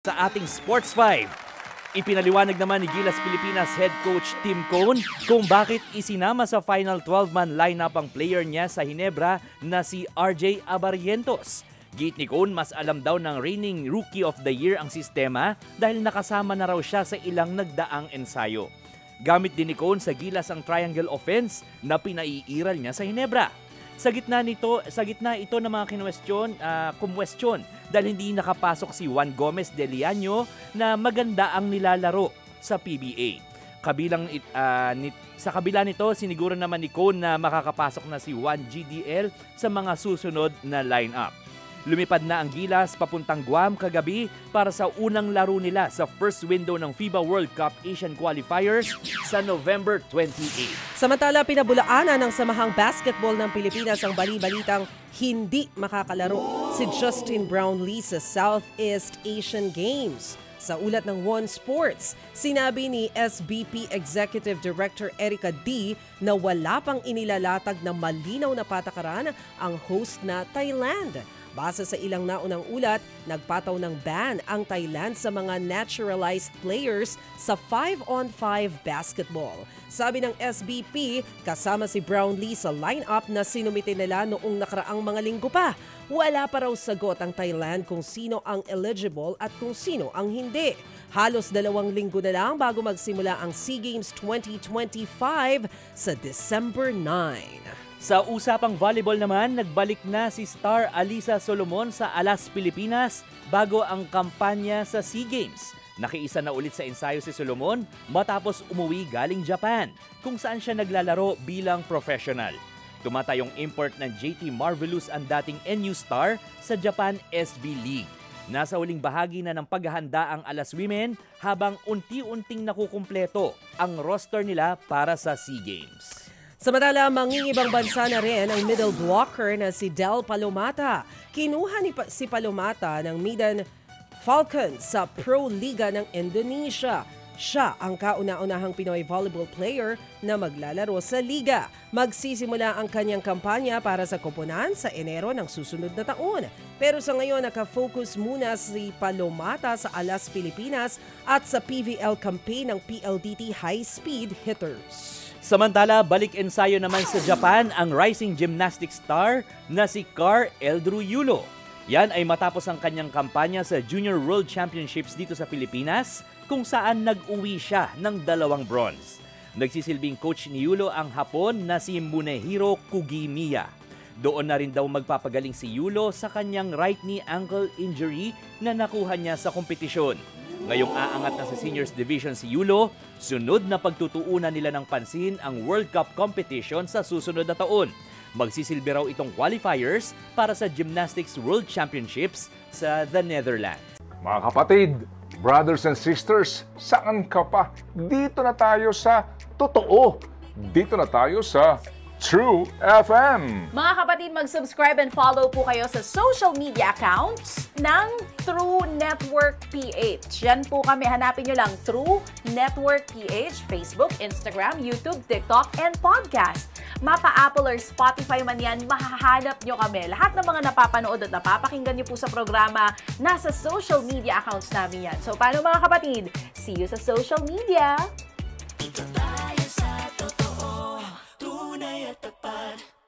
Sa ating Sports 5, ipinaliwanag naman ni Gilas Pilipinas head coach Tim Cone kung bakit isinama sa final 12-man lineup ang player niya sa Hinebra na si RJ Abarrientos. Git ni Cone, mas alam daw ng reigning Rookie of the Year ang sistema dahil nakasama na raw siya sa ilang nagdaang ensayo. Gamit din ni Cone sa Gilas ang triangle offense na pinaiiral niya sa Hinebra. Sa gitna ito ng mga kumwestiyon dahil hindi nakapasok si Juan Gomez de Liaño na maganda ang nilalaro sa PBA. Sa kabila nito, siniguro naman ni Cone na makakapasok na si Juan GDL sa mga susunod na lineup. Lumipad na ang Gilas papuntang Guam kagabi para sa unang laro nila sa first window ng FIBA World Cup Asian Qualifiers sa November 28. Samantala, pinabulaanan ng Samahang Basketball ng Pilipinas ang bali-balitang hindi makakalaro si Justin Brownlee sa Southeast Asian Games. Sa ulat ng One Sports, sinabi ni SBP Executive Director Erica D na wala pang inilalatag na malinaw na patakaran ang host na Thailand. Base sa ilang naunang ulat, nagpataw ng ban ang Thailand sa mga naturalized players sa 5-on-5 basketball. Sabi ng SBP, kasama si Brownlee sa lineup na sinumite nila noong nakaraang mga linggo pa. Wala pa raw sagot ang Thailand kung sino ang eligible at kung sino ang hindi. Halos 2 linggo na lang bago magsimula ang SEA Games 2025 sa December 9. Sa usapang volleyball naman, nagbalik na si star Alyssa Solomon sa Alas, Pilipinas bago ang kampanya sa SEA Games. Nakiisa na ulit sa ensayo si Solomon matapos umuwi galing Japan, kung saan siya naglalaro bilang professional. Tumatayong import ng JT Marvelous ang dating NU star sa Japan SB League. Nasa huling bahagi na ng paghahanda ang Alas Women habang unti-unting nakukumpleto ang roster nila para sa SEA Games. Samantala, mangingibang bansa na rin ang middle blocker na si Del Palomata. Kinuha si Palomata ng Medan Falcons sa Pro Liga ng Indonesia. Siya ang kauna-unahang Pinoy volleyball player na maglalaro sa liga. Magsisimula ang kanyang kampanya para sa koponan sa Enero ng susunod na taon. Pero sa ngayon, nakafocus muna si Palomata sa Alas, Pilipinas at sa PVL campaign ng PLDT High Speed Hitters. Samantala, balik ensayo naman sa Japan ang rising gymnastics star na si Car Eldru Yulo. Yan ay matapos ang kanyang kampanya sa Junior World Championships dito sa Pilipinas, kung saan nag-uwi siya ng 2 bronze. Nagsisilbing coach ni Yulo ang Hapon na si Munehiro Kugimiya. Doon na rin daw magpapagaling si Yulo sa kanyang right knee ankle injury na nakuha niya sa kompetisyon. Ngayong aangat na sa Seniors Division si Yulo, sunod na pagtutuunan nila ng pansin ang World Cup competition sa susunod na taon. Magsisilbi raw itong qualifiers para sa Gymnastics World Championships sa the Netherlands. Mga kapatid, brothers and sisters, saan ka pa? Dito na tayo sa totoo. Dito na tayo sa True FM. Mga kapatid, mag-subscribe and follow po kayo sa social media accounts ng True Network PH. Yan po kami, hanapin nyo lang True Network PH, Facebook, Instagram, YouTube, TikTok, and podcast. Mapa Apple or Spotify man yan, mahahanap nyo kami. Lahat ng mga napapanood at napapakinggan nyo po sa programa, nasa social media accounts namin yan. So paano mga kapatid? See you sa social media!